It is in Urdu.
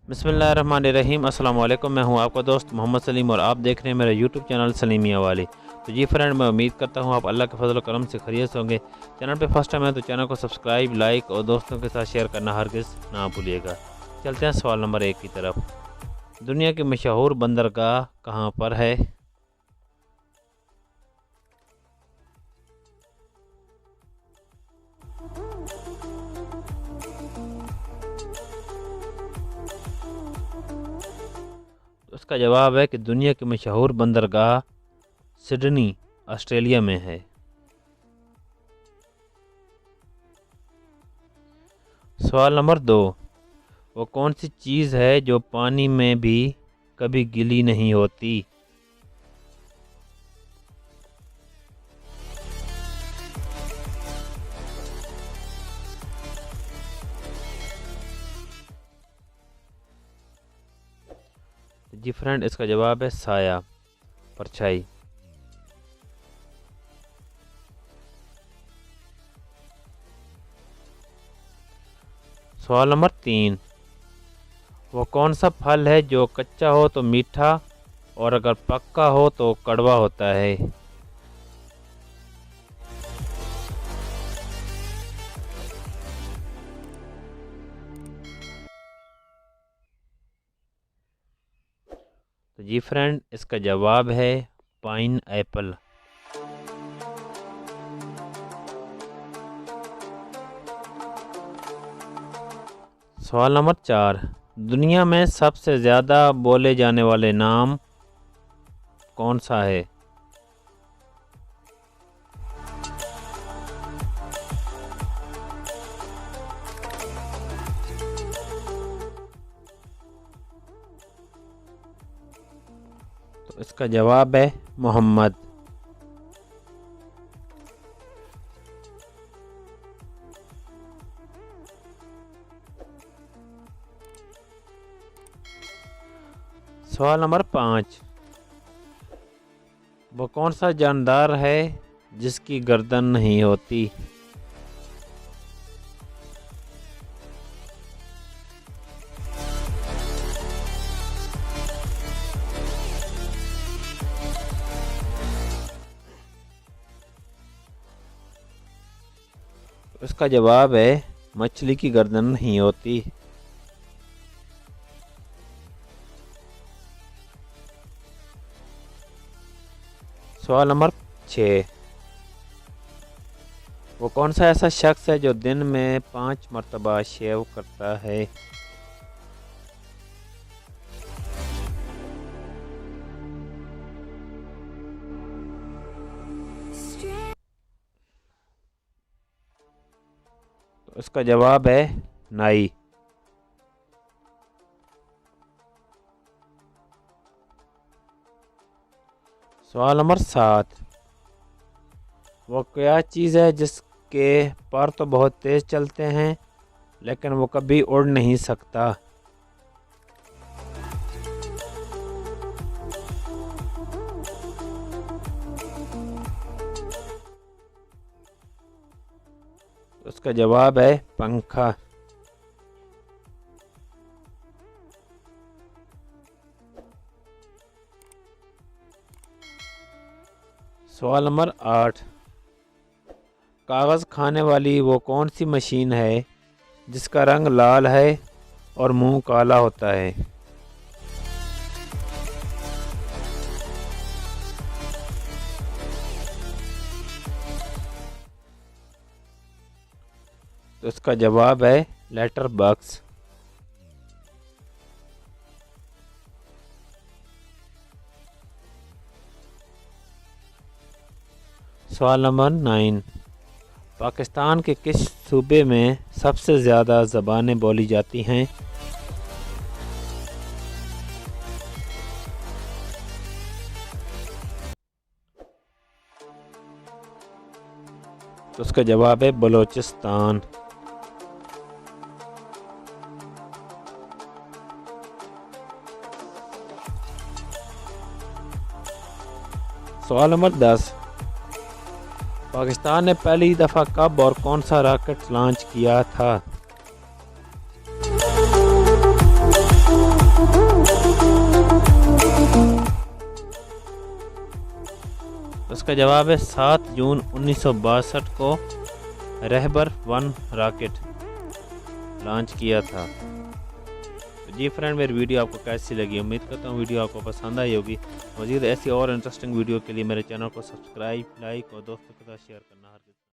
بسم اللہ الرحمن الرحیم۔ السلام علیکم، میں ہوں آپ کا دوست محمد سلیم اور آپ دیکھ رہے ہیں میرا یوٹیوب چینل سلیمیہ والی۔ تو جی فرینڈ، میں امید کرتا ہوں آپ اللہ کے فضل و کرم سے خیریت سے ہوں گے۔ چینل پہ فرسٹ ٹائم ہے تو چینل کو سبسکرائب، لائک اور دوستوں کے ساتھ شیئر کرنا ہرگز نہ بھولیے گا۔ چلتے ہیں سوال نمبر 1 کی طرف۔ دنیا کی مشہور بندرگاہ کہاں پر ہے؟ اس کا جواب ہے کہ دنیا کی مشہور بندرگاہ سڈنی، آسٹریلیا میں ہے۔ سوال نمبر 2، وہ کون سی چیز ہے جو پانی میں بھی کبھی گیلی نہیں ہوتی؟ جی فرینڈ، اس کا جواب ہے سایہ، پرچھائی۔ سوال نمبر 3، وہ کون سا پھل ہے جو کچا ہو تو میٹھا اور اگر پکا ہو تو کڑوا ہوتا ہے؟ تو جی فرینڈ، اس کا جواب ہے پائن ایپل۔ سوال نمبر 4، دنیا میں سب سے زیادہ بولے جانے والے نام کون سا ہے؟ تو اس کا جواب ہے محمد۔ سوال نمبر 5، وہ کون سا جاندار ہے جس کی گردن نہیں ہوتی؟ اس کا جواب ہے مچھلی کی گردن نہیں ہوتی۔ سوال نمبر 6، وہ کون سا ایسا شخص ہے جو دن میں 5 مرتبہ شیو کرتا ہے؟ تو اس کا جواب ہے نائی۔ سوال نمبر 7، وہ کیا چیز ہے جس کے پر تو بہت تیز چلتے ہیں لیکن وہ کبھی اڑ نہیں سکتا؟ اس کا جواب ہے پنکھا۔ سوال نمبر 8، کاغذ کھانے والی وہ کون سی مشین ہے جس کا رنگ لال ہے اور منہ کالا ہوتا ہے؟ تو اس کا جواب ہے لیٹر باکس۔ سوال نمبر 9، پاکستان کے کس صوبے میں سب سے زیادہ زبانیں بولی جاتی ہیں؟ تو اس کا جواب ہے بلوچستان۔ سوال نمبر 10، پاکستان نے پہلی دفعہ کب اور کون سا راکٹ لانچ کیا تھا؟ تو اس کا جواب ہے 7 جون 1962 کو رہبر 1 راکٹ لانچ کیا تھا۔ جی فرینڈ، میری ویڈیو آپ کو کیسی لگی؟ امید کرتا ہوں ویڈیو آپ کو پسند آئی ہوگی۔ مزید ایسی اور انٹرسٹنگ ویڈیو کے لیے میرے چینل کو سبسکرائب، لائک اور دوستوں کے ساتھ شیئر کرنا